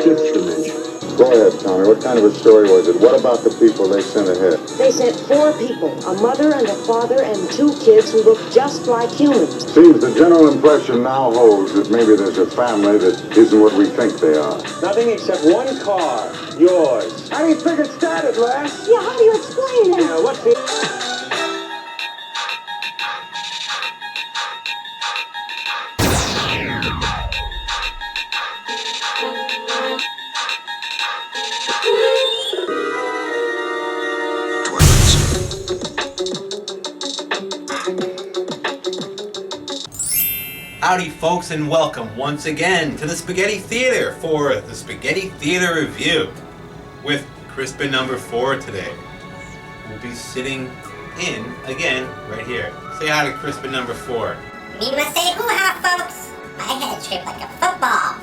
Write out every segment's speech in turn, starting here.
fifth dimension. Go ahead, Tommy. What kind of a story was it? What about the people they sent ahead? They sent 4 people, a mother and a father and 2 kids who look just like humans. Seems the general impression now holds that maybe there's a family that isn't what we think they are. Nothing except one car. Yours. How do you figure it started, Les? Yeah, how do you explain that? What's the... Howdy folks, and welcome once again to the Spaghetti Theater for the Spaghetti Theater Review with Crispin number 4 today. We'll be sitting in again right here. Say hi to Crispin number 4. We must say hoo-ha, folks. My head's shaped like a football.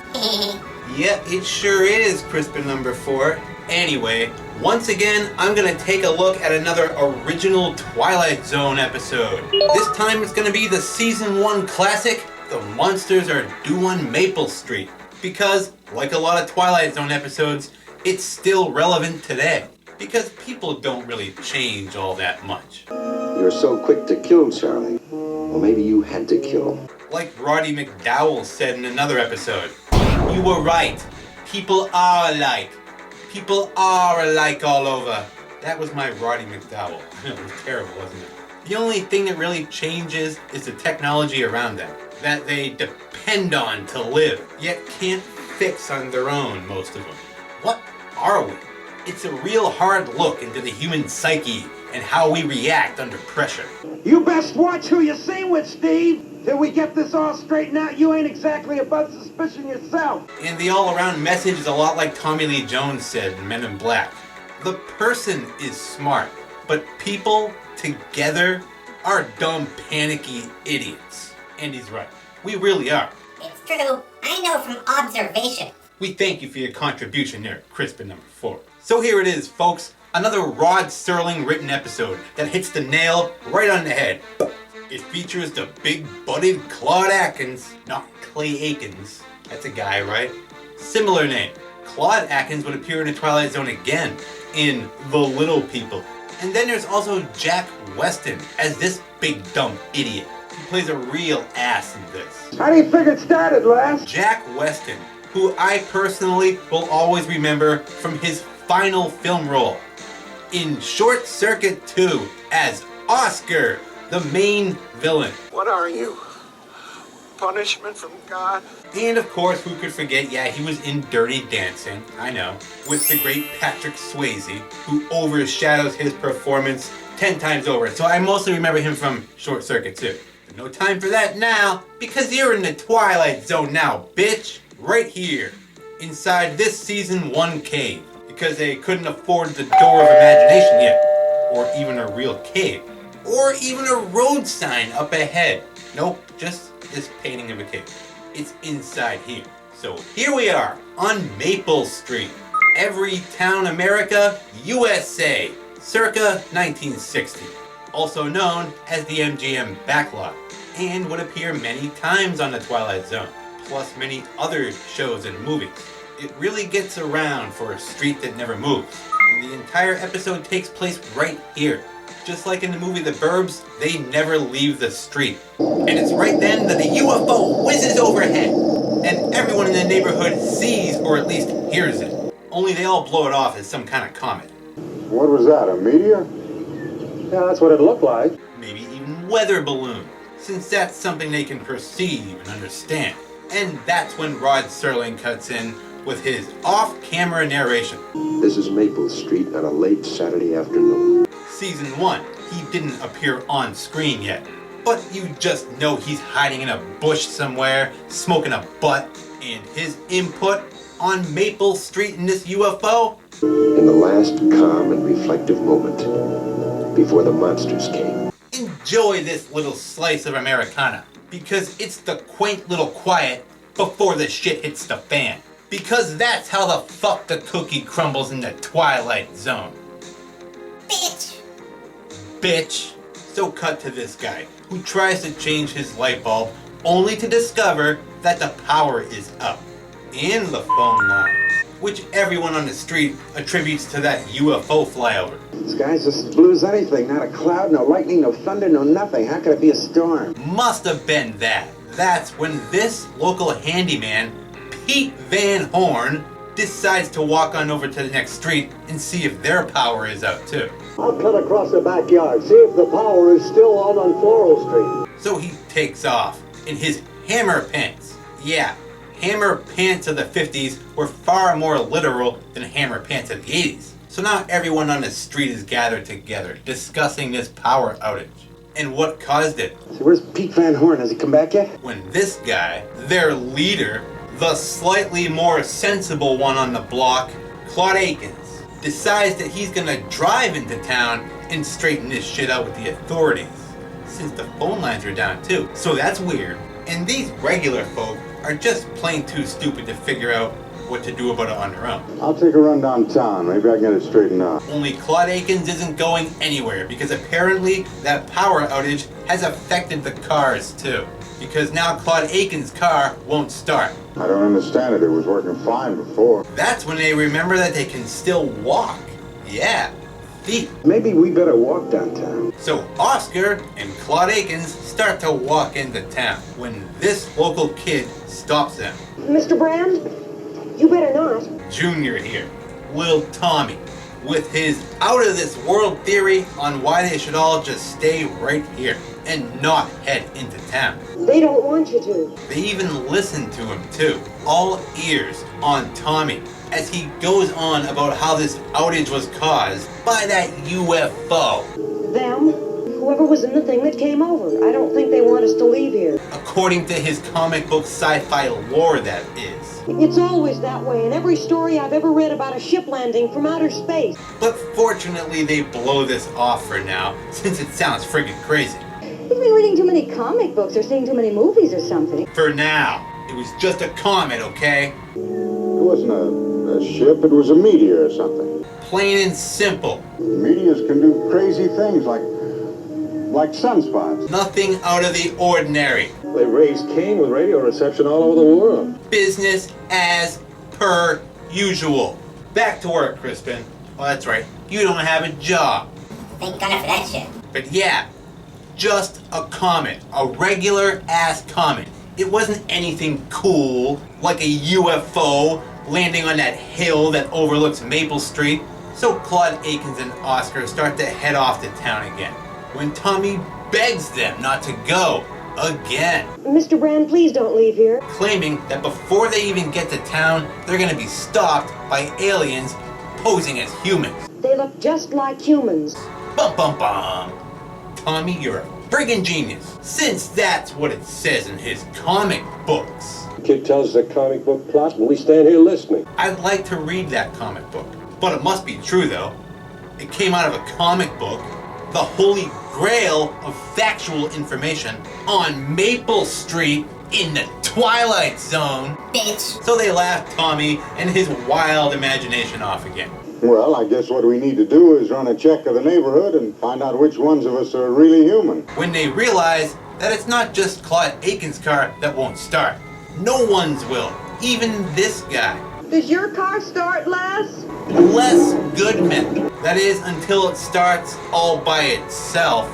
Yeah, it sure is, Crispin number 4. Anyway, once again, I'm going to take a look at another original Twilight Zone episode. This time it's going to be the Season 1 classic, The Monsters Are Due on Maple Street. Because, like a lot of Twilight Zone episodes, it's still relevant today. Because people don't really change all that much. You're so quick to kill, Charlie. Well, maybe you had to kill. Like Roddy McDowell said in another episode, you were right. People are alike. People are alike all over. That was my Roddy McDowell. It was terrible, wasn't it? The only thing that really changes is the technology around them, that they depend on to live, yet can't fix on their own, most of them. What are we? It's a real hard look into the human psyche and how we react under pressure. You best watch who you're seen with, Steve. Till we get this all straightened out, you ain't exactly above suspicion yourself. And the all-around message is a lot like Tommy Lee Jones said in Men in Black. The person is smart, but people together are dumb, panicky idiots. And he's right. We really are. It's true. I know from observation. We thank you for your contribution there, Crispin number 4. So here it is, folks. Another Rod Serling written episode that hits the nail right on the head. It features the big-butted Claude Akins, not Clay Akins. That's a guy, right? Similar name. Claude Akins would appear in the Twilight Zone again in The Little People. And then there's also Jack Weston as this big dumb idiot. He plays a real ass in this. How do you figure it started, Les? Jack Weston, who I personally will always remember from his final film role in Short Circuit 2 as Oscar, the main villain. What are you? Punishment from God? And of course, who could forget, yeah, he was in Dirty Dancing, I know, with the great Patrick Swayze, who overshadows his performance 10 times over. So I mostly remember him from Short Circuit 2. But no time for that now, because you're in the Twilight Zone now, bitch! Right here, inside this Season 1 cave, because they couldn't afford the Door of Imagination yet, or even a real cave. Or even a road sign up ahead. Nope, just this painting of a cave. It's inside here. So here we are on Maple Street, Everytown, America, USA, circa 1960. Also known as the MGM backlot, and would appear many times on the Twilight Zone, plus many other shows and movies. It really gets around for a street that never moves. And the entire episode takes place right here. Just like in the movie The Burbs, they never leave the street. And it's right then that a UFO whizzes overhead, and everyone in the neighborhood sees or at least hears it. Only they all blow it off as some kind of comet. What was that, a meteor? Yeah, that's what it looked like. Maybe even weather balloon, since that's something they can perceive and understand. And that's when Rod Serling cuts in with his off-camera narration. This is Maple Street on a late Saturday afternoon. Season 1, he didn't appear on screen yet, but you just know he's hiding in a bush somewhere, smoking a butt, and his input on Maple Street in this UFO? In the last calm and reflective moment, before the monsters came. Enjoy this little slice of Americana, because it's the quaint little quiet before the shit hits the fan. Because that's how the fuck the cookie crumbles in the Twilight Zone. Bitch. Bitch. So cut to this guy, who tries to change his light bulb, only to discover that the power is up. And the phone lines. which everyone on the street attributes to that UFO flyover. The sky's as blue as anything. Not a cloud, no lightning, no thunder, no nothing. How could it be a storm? Must have been that. That's when this local handyman, Pete Van Horn, decides to walk on over to the next street and see if their power is out too. I'll cut across the backyard, see if the power is still on Floral Street. So he takes off in his hammer pants. Yeah, hammer pants of the 50s were far more literal than hammer pants of the 80s. So now everyone on the street is gathered together, discussing this power outage and what caused it. So where's Pete Van Horn? Has he come back yet? When this guy, their leader, the slightly more sensible one on the block, Claude Akins, decides that he's gonna drive into town and straighten this shit out with the authorities, since the phone lines are down too. So that's weird. And these regular folk are just plain too stupid to figure out what to do about it on their own. I'll take a run downtown. Maybe I can get it straightened out. Only Claude Akins isn't going anywhere because apparently that power outage has affected the cars too. Because now Claude Akins' car won't start. I don't understand it. It was working fine before. That's when they remember that they can still walk. Yeah, feet. Maybe we better walk downtown. So Oscar and Claude Akins start to walk into town when this local kid stops them. Mr. Brand, you better not. Junior here, Lil Tommy, with his out-of-this-world theory on why they should all just stay right here and not head into town. They don't want you to. They even listen to him too, all ears on Tommy, as he goes on about how this outage was caused by that UFO. Them? Whoever was in the thing that came over. I don't think they want us to leave here. According to his comic book sci-fi lore, that is. It's always that way in every story I've ever read about a ship landing from outer space. But fortunately they blow this off for now, since it sounds friggin' crazy. He's been reading too many comic books or seeing too many movies or something. For now. It was just a comet, okay? It wasn't a ship. It was a meteor or something. Plain and simple. Meteors can do crazy things like sunspots. Nothing out of the ordinary. They raised Cain with radio reception all over the world. Business as per usual. Back to work, Crispin. Oh, that's right. You don't have a job. Thank God for that shit. But yeah, just a comet. A regular ass comet. It wasn't anything cool, like a UFO landing on that hill that overlooks Maple Street. So Claude Akins and Oscar start to head off to town again, when Tommy begs them not to go again. Mr. Brand, please don't leave here. Claiming that before they even get to town, they're gonna be stopped by aliens posing as humans. They look just like humans. Bum bum bum. Tommy, you're a friggin' genius, since that's what it says in his comic books. The kid tells the comic book plot and we stand here listening. I'd like to read that comic book, but it must be true though. It came out of a comic book, the holy grail of factual information on Maple Street in the Twilight Zone. Bitch. So they laughed Tommy and his wild imagination off again. Well, I guess what we need to do is run a check of the neighborhood and find out which ones of us are really human. When they realize that it's not just Claude Akins' car that won't start. No one's will, even this guy. Does your car start, Les? Les Goodman. That is, until it starts all by itself.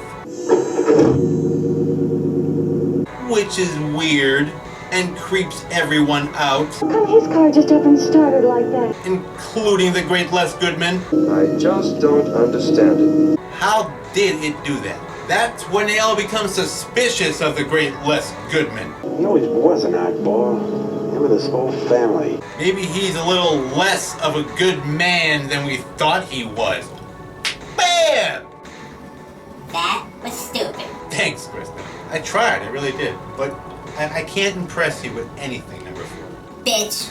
Which is weird and creeps everyone out, How come his car just up and started like that? including the great Les Goodman. I just don't understand it. How did it do that? That's when they all become suspicious of the great Les Goodman. He always was an oddball. Him and his whole family. Maybe he's a little less of a good man than we thought he was. Bam! That was stupid. Thanks, Kristen. I tried, I really did. But I can't impress you with anything, number 4. Bitch.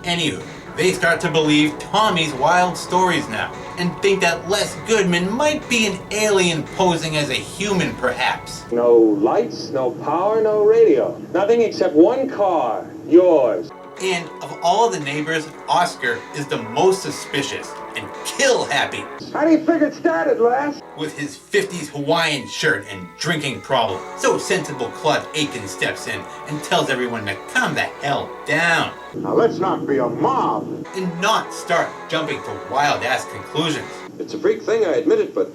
Anywho, they start to believe Tommy's wild stories now, and think that Les Goodman might be an alien posing as a human, perhaps. No lights, no power, no radio. Nothing except one car. Yours. And of all the neighbors, Oscar is the most suspicious and kill happy. How do you figure it started, Les? with his 50s Hawaiian shirt and drinking problem. So sensible Claude Akins steps in and tells everyone to calm the hell down. Now let's not be a mob. And not start jumping to wild-ass conclusions. It's a freak thing, I admit it, but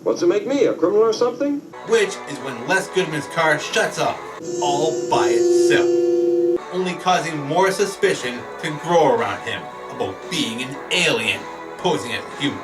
what's it make me, a criminal or something? Which is when Les Goodman's car shuts off, all by itself, only causing more suspicion to grow around him about being an alien, posing as a human.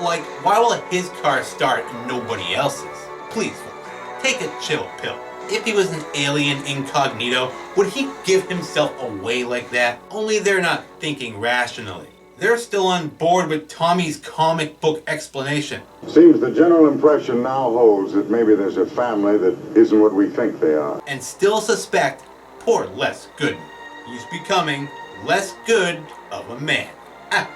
Like, why will his car start and nobody else's? Please, folks, take a chill pill. If he was an alien incognito, would he give himself away like that? Only they're not thinking rationally. They're still on board with Tommy's comic book explanation. Seems the general impression now holds that maybe there's a family that isn't what we think they are. And still suspect poor Les Goodman, who's becoming less good of a man. Don't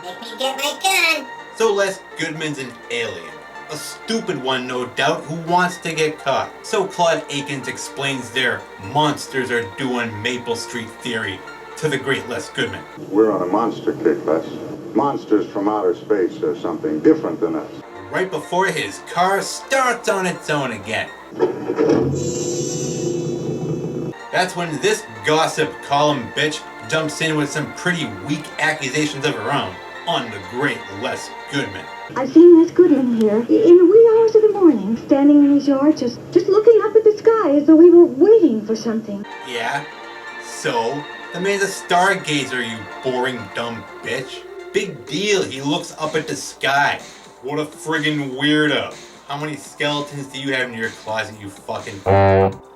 make me get my gun. So Les Goodman's an alien. A stupid one, no doubt, who wants to get caught. So Claude Akins explains their monsters are doing Maple Street theory to the great Les Goodman. We're on a monster kick, Les. Monsters from outer space are something different than us. Right before his car starts on its own again. That's when this gossip column bitch jumps in with some pretty weak accusations of her own on the great Les Goodman. I've seen Les Goodman here in the wee hours of the morning, standing in his yard, just looking up at the sky as though he were waiting for something. Yeah? So? The man's a stargazer, you boring dumb bitch. Big deal, he looks up at the sky. What a friggin' weirdo. How many skeletons do you have in your closet, you fucking...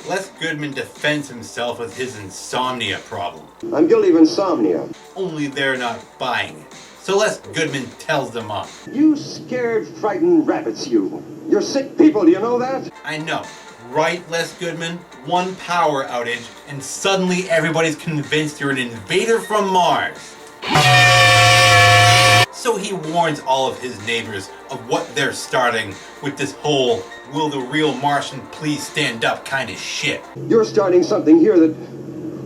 Les Goodman defends himself with his insomnia problem. I'm guilty of insomnia. Only they're not buying it. So Les Goodman tells them off. You scared, frightened rabbits, you. You're sick people, do you know that? I know. Right, Les Goodman? One power outage, and suddenly everybody's convinced you're an invader from Mars. So he warns all of his neighbors of what they're starting with this whole will the real Martian please stand up kind of shit. You're starting something here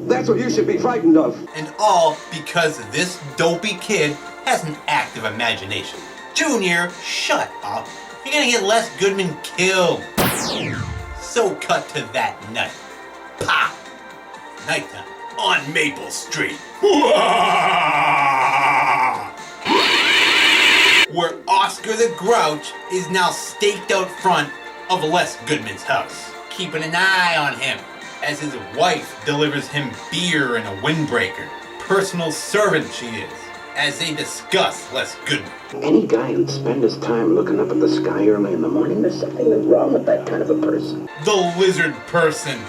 that's what you should be frightened of. And all because this dopey kid has an active imagination. Junior, shut up. You're gonna get Les Goodman killed. So cut to that night. Pop! Nighttime on Maple Street. Where Oscar the Grouch is now staked out front of Les Goodman's house, keeping an eye on him as his wife delivers him beer and a windbreaker. Personal servant she is, as they discuss Les Goodman. Any guy who'd spend his time looking up at the sky early in the morning, there's something wrong with that kind of a person. The lizard person.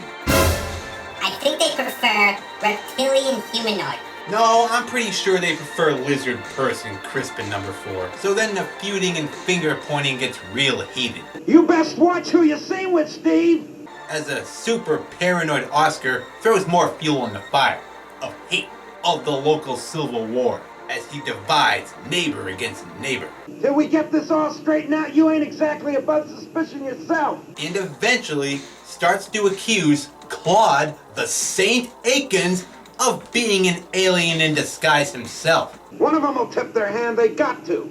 I think they prefer reptilian humanoid. No, I'm pretty sure they prefer lizard person, Crispin number 4. So then the feuding and finger pointing gets real heated. You best watch who you're seen with, Steve. As a super paranoid Oscar throws more fuel on the fire of hate of the local civil war as he divides neighbor against neighbor. Till we get this all straightened out, you ain't exactly above suspicion yourself. And eventually starts to accuse Claude the Saint Akins of being an alien in disguise himself. One of them will tip their hand, they got to.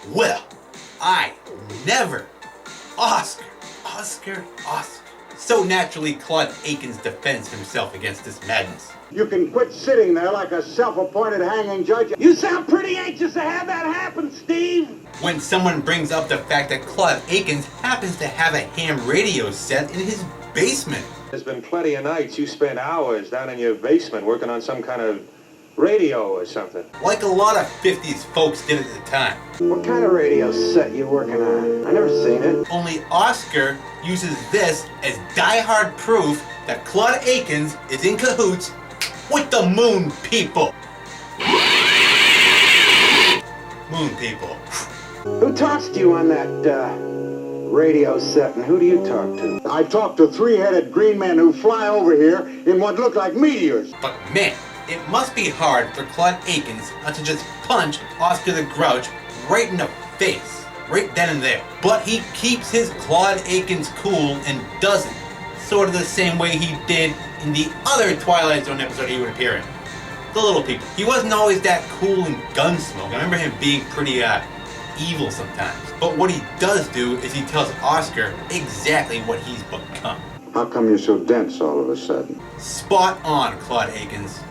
Well, I never. Oscar. So naturally, Claude Akins defends himself against this madness. You can quit sitting there like a self-appointed hanging judge. You sound pretty anxious to have that happen, Steve. When someone brings up the fact that Claude Akins happens to have a ham radio set in his basement. There's been plenty of nights you spent hours down in your basement working on some kind of radio or something. Like a lot of 50s folks did at the time. What kind of radio set you working on? I never seen it. Only Oscar uses this as die-hard proof that Claude Akins is in cahoots with the Moon People. Moon People. Who talks to you on that, radio set, and who do you talk to? I talked to three-headed green men who fly over here in what look like meteors. But man, it must be hard for Claude Akins not to just punch Oscar the Grouch right in the face, right then and there. But he keeps his Claude Akins cool and doesn't, sort of the same way he did in the other Twilight Zone episode he would appear in. the little people. He wasn't always that cool in Gunsmoke. I remember him being pretty evil sometimes. But what he does do is he tells Oscar exactly what he's become. How come you're so dense all of a sudden? Spot on, Claude Akins.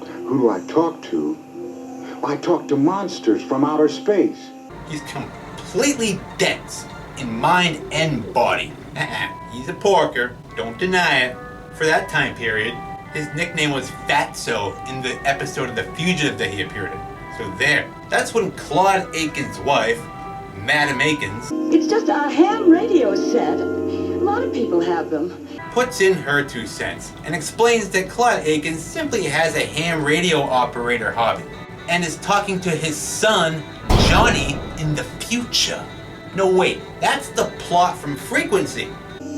Who do I talk to? Well, I talk to monsters from outer space. He's completely dense in mind and body. He's a porker, don't deny it. For that time period, his nickname was Fatso in the episode of The Fugitive that he appeared in. So there. That's when Claude Akins' wife, Madam Akins, It's just a ham radio set. A lot of people have them. puts in her 2 cents and explains that Claude Akins simply has a ham radio operator hobby and is talking to his son, Johnny, in the future. No, wait, that's the plot from Frequency.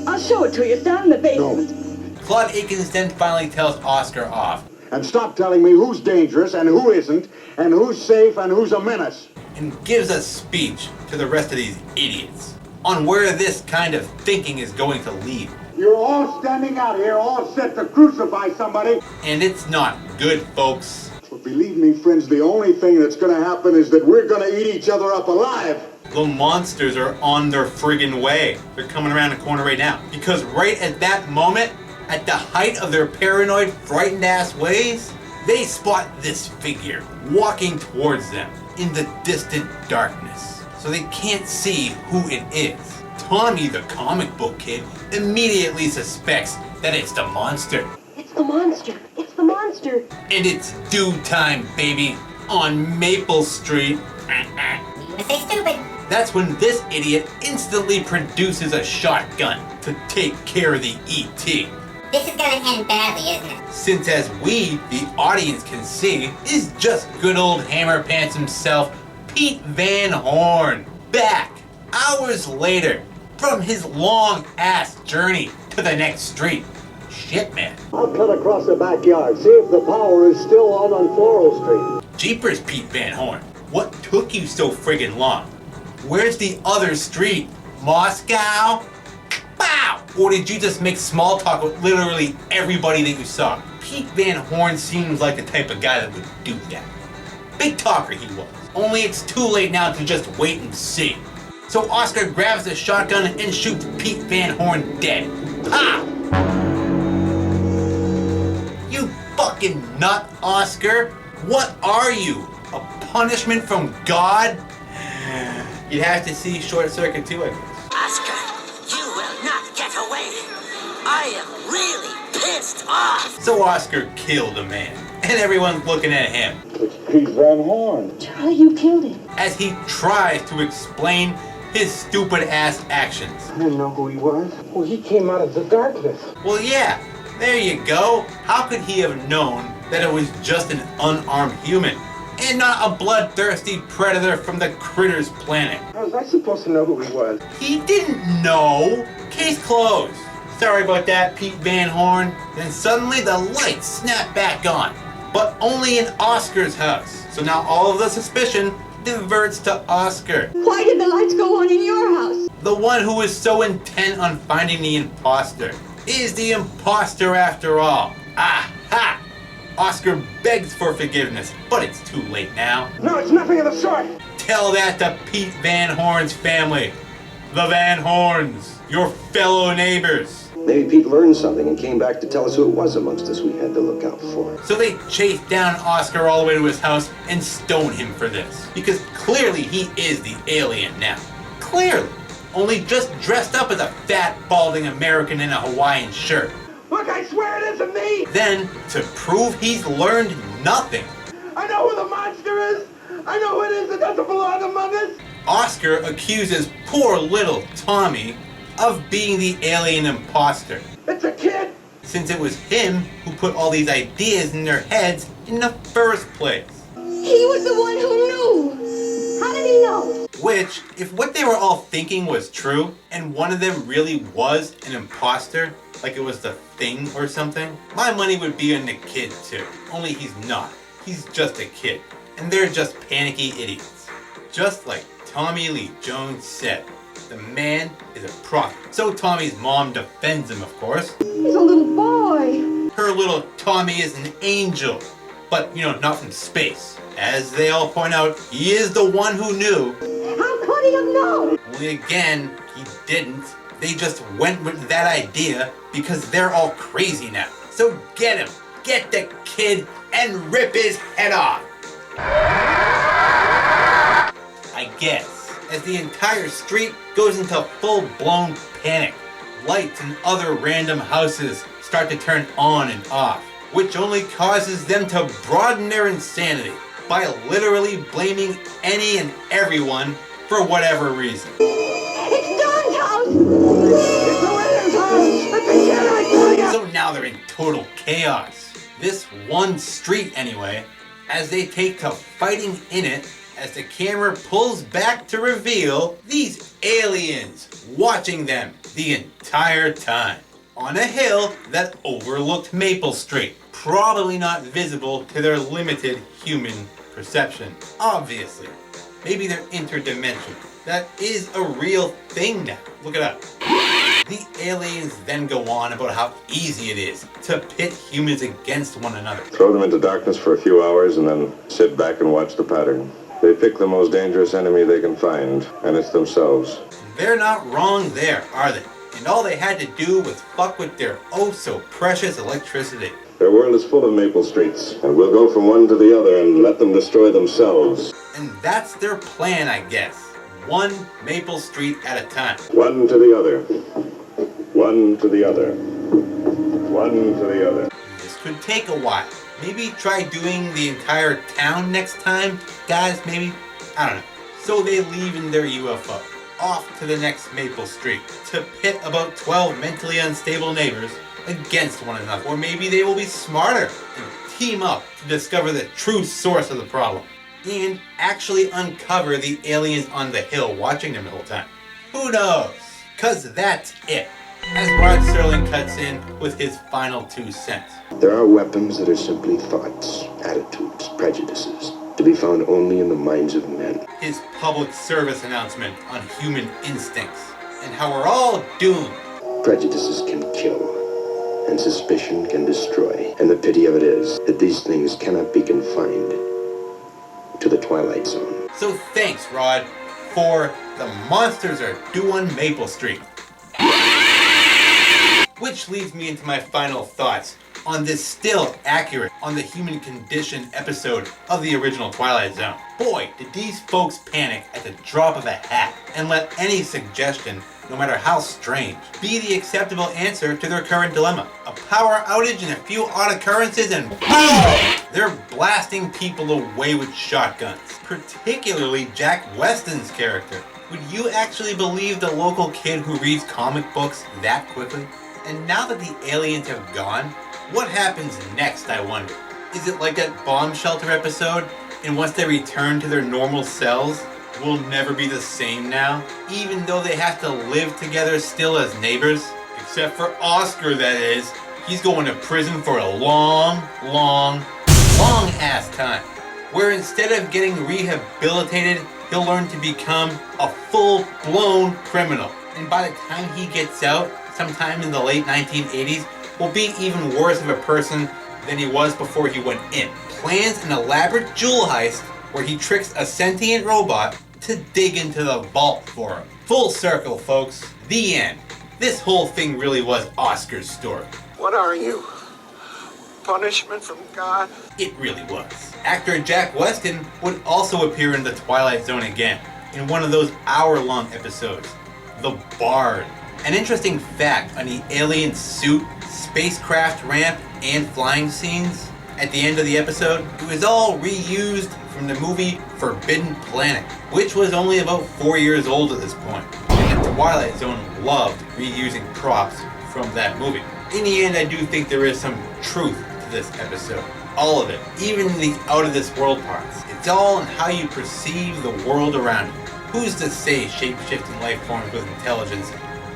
I'll show it to you. It's down in the basement. Claude Akins then finally tells Oscar off And stop telling me who's dangerous and who isn't, and who's safe and who's a menace. and gives a speech to the rest of these idiots on where this kind of thinking is going to lead. You're all standing out here, all set to crucify somebody. And it's not good, folks. But believe me, friends, the only thing that's going to happen is that we're going to eat each other up alive. The monsters are on their friggin' way. They're coming around the corner right now. Because right at that moment, at the height of their paranoid, frightened ass ways, they spot this figure walking towards them in the distant darkness. So they can't see who it is. Tommy, the comic book kid, immediately suspects that it's the monster. It's the monster. It's the monster. And it's due time, baby, on Maple Street. You say stupid. That's when this idiot instantly produces a shotgun to take care of the E.T. This is gonna end badly, isn't it? Since as we, the audience, can see, is just good old Hammer Pants himself, Pete Van Horn, back, hours later, from his long-ass journey to the next street. Shit, man. I'll cut across the backyard, see if the power is still on Floral Street. Jeepers, Pete Van Horn. What took you so friggin' long? Where's the other street? Moscow? Bow! Or did you just make small talk with literally everybody that you saw? Pete Van Horn seems like the type of guy that would do that. Big talker he was. Only it's too late now to just wait and see. So Oscar grabs the shotgun and shoots Pete Van Horn dead. Ha! You fucking nut, Oscar. What are you? A punishment from God? You'd have to see Short Circuit too, I guess. Oscar, you will not get away. I am really pissed off. So Oscar killed a man, and everyone's looking at him. It's Pete Van Horn. Charlie, you killed him. As he tries to explain his stupid ass actions. I didn't know who he was. Well, he came out of the darkness. Well, yeah, there you go. How could he have known that it was just an unarmed human and not a bloodthirsty predator from the Critters planet? How was I supposed to know who he was? He didn't know. Case closed. Sorry about that, Pete Van Horn. Then suddenly the lights snap back on, but only in Oscar's house. So now all of the suspicion diverts to Oscar, Why did the lights go on in your house? the one who is so intent on finding the imposter. Is the imposter after all. Aha! Oscar begs for forgiveness, but it's too late now. No, it's nothing of the sort. Tell that to Pete Van Horn's family. The Van Horns, your fellow neighbors. Maybe Pete learned something and came back to tell us who it was amongst us we had to look out for. So they chase down Oscar all the way to his house and stone him for this. Because clearly he is the alien now. Clearly. Only just dressed up as a fat, balding American in a Hawaiian shirt. Look, I swear it isn't me. Then, to prove he's learned nothing, I know who the monster is. I know who it is that doesn't belong among us. Oscar accuses poor little Tommy of being the alien imposter. It's a kid. Since it was him who put all these ideas in their heads in the first place. He was the one who knew. How did he know? Which, if what they were all thinking was true, and one of them really was an imposter, like it was the Thing or something, my money would be on the kid too. Only he's not. He's just a kid. And they're just panicky idiots. Just like Tommy Lee Jones said, the man is a prophet. So Tommy's mom defends him, of course. He's a little boy. Her little Tommy is an angel. But, not from space. As they all point out, he is the one who knew. How could he have known? Only again, he didn't. They just went with that idea because they're all crazy now. So get him, get the kid, and rip his head off. I guess, as the entire street goes into full-blown panic. Lights in other random houses start to turn on and off, which only causes them to broaden their insanity by literally blaming any and everyone for whatever reason. It's Don's house! It's Luanna's house! Let the kid, I tell ya! So now they're in total chaos. This one street anyway, as they take to fighting in it, as the camera pulls back to reveal these aliens watching them the entire time. On a hill that overlooked Maple Street, probably not visible to their limited human perception. Obviously. Maybe they're interdimensional. That is a real thing now. Look it up. The aliens then go on about how easy it is to pit humans against one another. Throw them into darkness for a few hours and then sit back and watch the pattern. They pick the most dangerous enemy they can find, and it's themselves. They're not wrong there, are they? And all they had to do was fuck with their oh-so-precious electricity. Their world is full of Maple Streets, and we'll go from one to the other and let them destroy themselves. And that's their plan, I guess. One Maple Street at a time. One to the other. One to the other. One to the other. This could take a while. Maybe try doing the entire town next time, guys, maybe? I don't know. So they leave in their UFO, off to the next Maple Street, to pit about 12 mentally unstable neighbors against one another. Or maybe they will be smarter and team up to discover the true source of the problem, and actually uncover the aliens on the hill watching them the whole time. Who knows? Cause that's it. As Rod Serling cuts in with his final 2 cents. There are weapons that are simply thoughts, attitudes, prejudices, to be found only in the minds of men. His public service announcement on human instincts, and how we're all doomed. Prejudices can kill, and suspicion can destroy. And the pity of it is that these things cannot be confined to the Twilight Zone. So thanks, Rod, for The Monsters Are Due on Maple Street. Which leads me into my final thoughts on this still accurate on the human condition episode of the original Twilight Zone. Boy, did these folks panic at the drop of a hat and let any suggestion, no matter how strange, be the acceptable answer to their current dilemma. A power outage and a few odd occurrences and BOOM! They're blasting people away with shotguns. Particularly Jack Weston's character. Would you actually believe the local kid who reads comic books that quickly? And now that the aliens have gone, what happens next, I wonder? Is it like that bomb shelter episode, and once they return to their normal selves, we'll never be the same now? Even though they have to live together still as neighbors? Except for Oscar, that is. He's going to prison for a long ass time. Where instead of getting rehabilitated, he'll learn to become a full-blown criminal. And by the time he gets out, sometime in the late 1980s, will be even worse of a person than he was before he went in. Plans an elaborate jewel heist where he tricks a sentient robot to dig into the vault for him. Full circle, folks. The end. This whole thing really was Oscar's story. What are you? Punishment from God? It really was. Actor Jack Weston would also appear in the Twilight Zone again, in one of those hour-long episodes, The Bard. An interesting fact on the alien suit, spacecraft ramp, and flying scenes at the end of the episode, it was all reused from the movie Forbidden Planet, which was only about 4 years old at this point. And the Twilight Zone loved reusing props from that movie. In the end, I do think there is some truth to this episode. All of it, even the out-of-this-world parts. It's all in how you perceive the world around you. Who's to say shape-shifting life forms with intelligence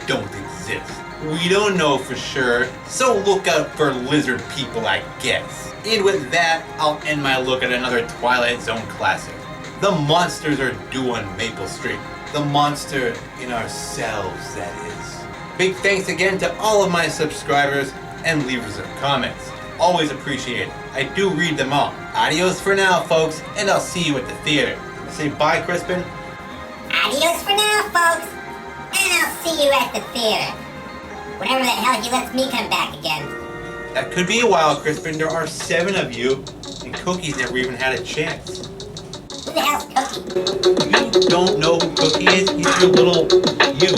don't exist? We don't know for sure, so look out for lizard people, I guess. And with that, I'll end my look at another Twilight Zone classic. The Monsters Are Due on Maple Street. The monster in ourselves, that is. Big thanks again to all of my subscribers and leavers of comments. always appreciated. I do read them all. Adios for now, folks, and I'll see you at the theater. Say bye, Crispin. Adios for now, folks, and I'll see you at the theater. Whenever the hell he lets me come back again. That could be a while, Crispin. There are 7 of you, and Cookie's never even had a chance. Who the hell's Cookie? You don't know who Cookie is? He's your little you.